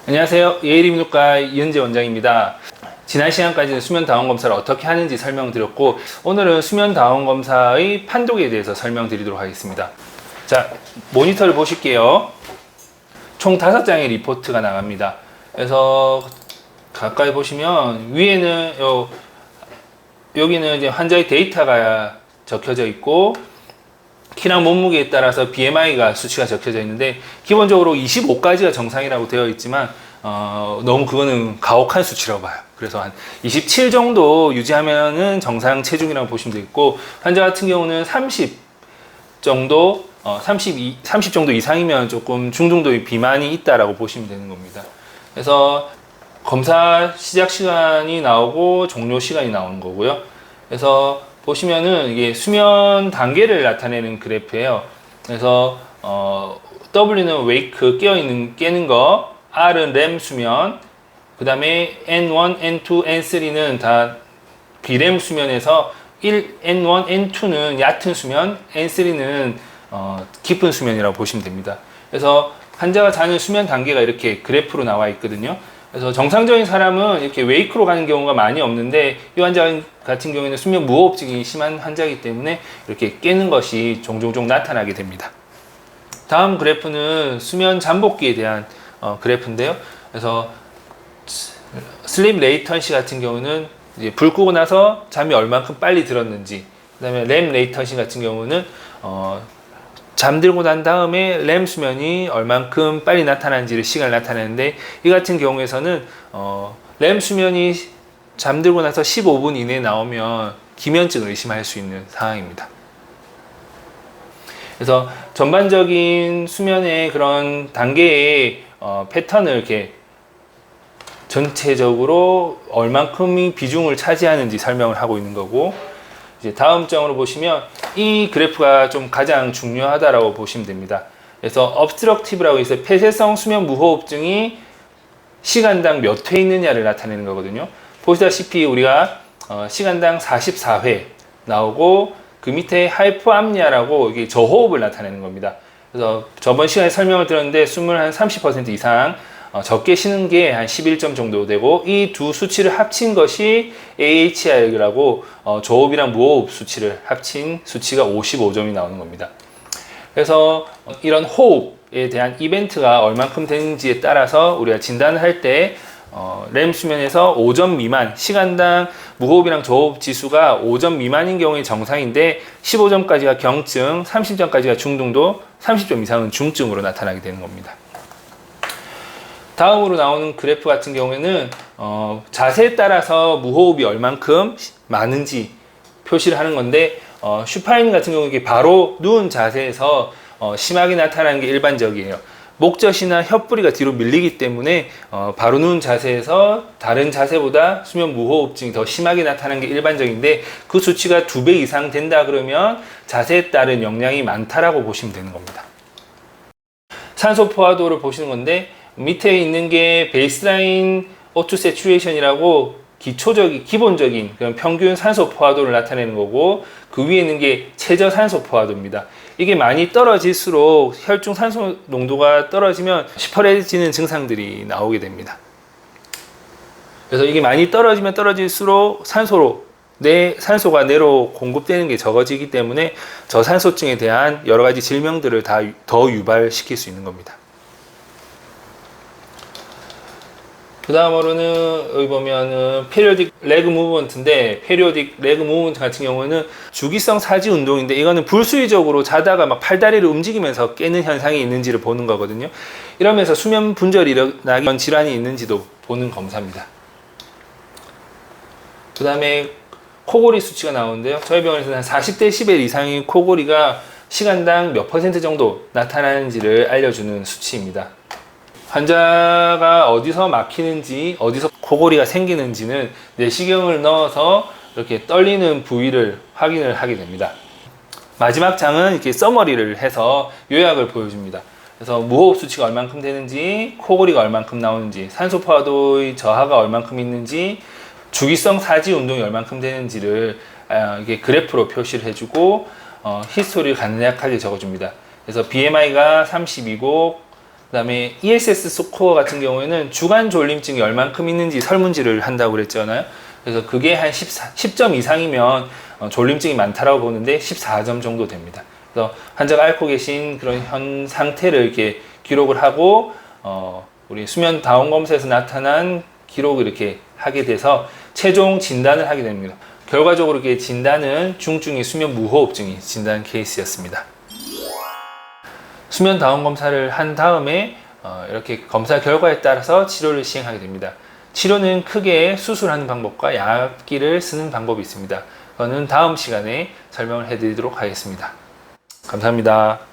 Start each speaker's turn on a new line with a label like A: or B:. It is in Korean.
A: 안녕하세요. 예일이비인후과 이은재 원장입니다. 지난 시간까지는 수면 다운 검사를 어떻게 하는지 설명드렸고, 오늘은 수면 다운 검사의 판독에 대해서 설명드리도록 하겠습니다. 자, 모니터를 보실게요. 총 5장의 리포트가 나갑니다. 그래서 가까이 보시면 위에는 여기는 이제 환자의 데이터가 적혀져 있고, 키랑 몸무게에 따라서 BMI가 수치가 적혀져 있는데, 기본적으로 25까지가 정상이라고 되어 있지만 너무 그거는 가혹한 수치라고 봐요. 그래서 한 27 정도 유지하면은 정상 체중이라고 보시면 되겠고, 환자 같은 경우는 30 정도 30 정도 이상이면 조금 중등도의 비만이 있다라고 보시면 되는 겁니다. 그래서 검사 시작 시간이 나오고 종료 시간이 나오는 거고요. 그래서 보시면은 이게 수면 단계를 나타내는 그래프예요. 그래서 W는 wake, 깨는 거, R은 REM 수면, 그 다음에 N1, N2, N3는 다 비렘 수면에서 N1, N2는 얕은 수면, N3는 깊은 수면이라고 보시면 됩니다. 그래서 환자가 자는 수면 단계가 이렇게 그래프로 나와 있거든요. 그래서 정상적인 사람은 이렇게 웨이크로 가는 경우가 많이 없는데, 이 환자 같은 경우에는 수면 무호흡증이 심한 환자이기 때문에 이렇게 깨는 것이 종종 나타나게 됩니다. 다음 그래프는 수면 잠복기에 대한 그래프인데요. 그래서 슬립 레이턴시 같은 경우는 이제 불 끄고 나서 잠이 얼만큼 빨리 들었는지, 그 다음에 렘 레이턴시 같은 경우는 잠들고 난 다음에 렘 수면이 얼만큼 빨리 나타나는지를 시간을 나타내는데, 이 같은 경우에서는 렘 수면이 잠들고 나서 15분 이내에 나오면 기면증을 의심할 수 있는 상황입니다. 그래서 전반적인 수면의 그런 단계의 패턴을 이렇게 전체적으로 얼만큼의 비중을 차지하는지 설명을 하고 있는 거고, 이제 다음 장으로 보시면 이 그래프가 좀 가장 중요하다라고 보시면 됩니다. 그래서 obstructive라고 해서 폐쇄성 수면 무호흡증이 시간당 몇 회 있느냐를 나타내는 거거든요. 보시다시피 우리가 시간당 44회 나오고, 그 밑에 하이포암니아라고 이게 저호흡을 나타내는 겁니다. 그래서 저번 시간에 설명을 드렸는데 숨을 한 30% 이상 적게 쉬는 게 한 11점 정도 되고, 이 두 수치를 합친 것이 AHR이라고 저호흡이랑 무호흡 수치를 합친 수치가 55점이 나오는 겁니다. 그래서 이런 호흡에 대한 이벤트가 얼만큼 되는지에 따라서 우리가 진단을 할 때 렘 수면에서 5점 미만, 시간당 무호흡이랑 저호흡 지수가 5점 미만인 경우에 정상인데, 15점까지가 경증, 30점까지가 중등도, 30점 이상은 중증으로 나타나게 되는 겁니다. 다음으로 나오는 그래프 같은 경우에는 자세에 따라서 무호흡이 얼만큼 많은지 표시를 하는 건데, 슈파인 같은 경우는 이게 바로 누운 자세에서 심하게 나타나는 게 일반적이에요. 목젖이나 혓부리가 뒤로 밀리기 때문에 바로 누운 자세에서 다른 자세보다 수면 무호흡증이 더 심하게 나타나는 게 일반적인데, 그 수치가 2배 이상 된다 그러면 자세에 따른 영향이 많다라고 보시면 되는 겁니다. 산소 포화도를 보시는 건데, 밑에 있는 게 베이스라인 O2 세츄레이션이라고 기본적인 그런 평균 산소 포화도를 나타내는 거고, 그 위에 있는 게 최저 산소 포화도입니다. 이게 많이 떨어질수록 혈중 산소 농도가 떨어지면 시퍼레지는 증상들이 나오게 됩니다. 그래서 이게 많이 떨어지면 떨어질수록 산소가 뇌로 공급되는 게 적어지기 때문에 저산소증에 대한 여러 가지 질병들을 더 유발시킬 수 있는 겁니다. 그 다음으로는 여기 보면은 periodic leg movement인데, periodic leg movement 같은 경우는 주기성 사지 운동인데, 이거는 불수의적으로 자다가 막 팔다리를 움직이면서 깨는 현상이 있는지를 보는 거거든요. 이러면서 수면 분절이 일어나기 질환이 있는지도 보는 검사입니다. 그 다음에 코골이 수치가 나오는데요. 저희 병원에서는 한 40대11 이상의 코골이가 시간당 몇 % 정도 나타나는지를 알려주는 수치입니다. 환자가 어디서 막히는지, 어디서 코골이가 생기는지는 내시경을 넣어서 이렇게 떨리는 부위를 확인을 하게 됩니다. 마지막 장은 이렇게 서머리를 해서 요약을 보여줍니다. 그래서 무호흡 수치가 얼만큼 되는지, 코골이가 얼만큼 나오는지, 산소 포화도의 저하가 얼만큼 있는지, 주기성 사지 운동이 얼만큼 되는지를 이게 그래프로 표시를 해주고, 히스토리를 간략하게 적어줍니다. 그래서 BMI가 30이고 그다음에 ESS 스코어 같은 경우에는 주간 졸림증이 얼만큼 있는지 설문지를 한다고 그랬잖아요. 그래서 그게 한 10점 이상이면 졸림증이 많다라고 보는데 14점 정도 됩니다. 그래서 환자가 앓고 계신 그런 현 상태를 이렇게 기록을 하고 우리 수면 다운 검사에서 나타난 기록을 이렇게 하게 돼서 최종 진단을 하게 됩니다. 결과적으로 이렇게 진단은 중증의 수면 무호흡증이 진단 케이스였습니다. 수면 다운 검사를 한 다음에 이렇게 검사 결과에 따라서 치료를 시행하게 됩니다. 치료는 크게 수술하는 방법과 약기를 쓰는 방법이 있습니다. 그거는 다음 시간에 설명을 해드리도록 하겠습니다. 감사합니다.